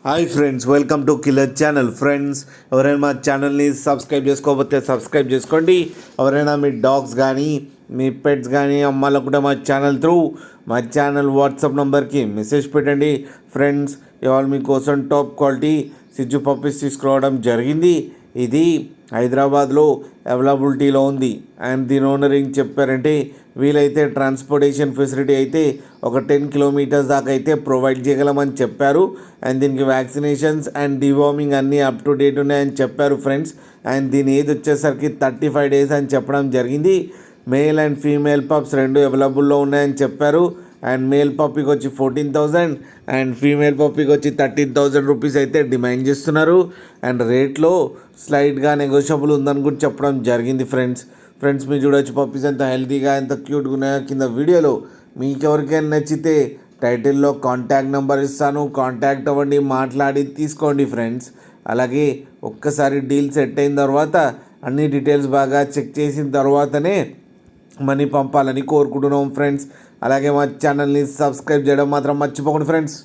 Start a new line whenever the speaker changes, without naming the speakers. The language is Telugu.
Hi friends, welcome to killer channel. Friends, ఎవరైనా మా ఛానల్ని సబ్స్క్రైబ్ చేసుకోకపోతే సబ్స్క్రైబ్ చేసుకోండి. ఎవరైనా మీ డాగ్స్ కానీ మీ పెట్స్ కానీ అమ్మాలనుకుంటే మా ఛానల్ త్రూ మా ఛానల్ వాట్సాప్ నెంబర్కి మెసేజ్ పెట్టండి. ఫ్రెండ్స్, ఇవాళ మీకోసం టాప్ క్వాలిటీ సిజ్జు పప్పీస్ తీసుకురావడం జరిగింది. ఇది హైదరాబాద్లో అవైలబిలిటీలో ఉంది. అండ్ దీని ఓనర్ ఏం చెప్పారంటే, వీలైతే ట్రాన్స్పోర్టేషన్ ఫెసిలిటీ అయితే ఒక 10 కిలోమీటర్స్ దాకా అయితే ప్రొవైడ్ చేయగలమని చెప్పారు. అండ్ దీనికి వ్యాక్సినేషన్స్ అండ్ డివార్మింగ్ అన్నీ అప్ టు డేట్ ఉన్నాయని చెప్పారు ఫ్రెండ్స్. అండ్ దీని ఏజ్ వచ్చేసరికి 35 డేస్ అని చెప్పడం జరిగింది. మేల్ అండ్ ఫీమేల్ పప్స్ రెండు అవైలబుల్లో ఉన్నాయని చెప్పారు. అండ్ మేల్ పప్పీకి వచ్చి 14,000 అండ్ ఫీమేల్ పప్పీకి వచ్చి 13,000 రూపీస్ అయితే డిమాండ్ చేస్తున్నారు. అండ్ రేట్లో స్లైట్గా నెగోషియబుల్ ఉందని కూడా చెప్పడం జరిగింది ఫ్రెండ్స్ మీరు చూడవచ్చు పప్పీస్ ఎంత హెల్తీగా ఎంత క్యూట్గా ఉన్నాయో. కింద వీడియోలో మీకు ఎవరికైనా నచ్చితే టైటిల్లో కాంటాక్ట్ నెంబర్ ఇస్తాను, కాంటాక్ట్ అవ్వండి, మాట్లాడి తీసుకోండి ఫ్రెండ్స్. అలాగే ఒక్కసారి డీల్ సెట్ అయిన తర్వాత అన్ని డీటెయిల్స్ బాగా చెక్ చేసిన తర్వాతనే మనీ పంపాలని కోరుకుంటున్నాం ఫ్రెండ్స్. అలాగే మా ఛానల్ని సబ్స్క్రైబ్ చేయడం మాత్రం మర్చిపోకండి ఫ్రెండ్స్.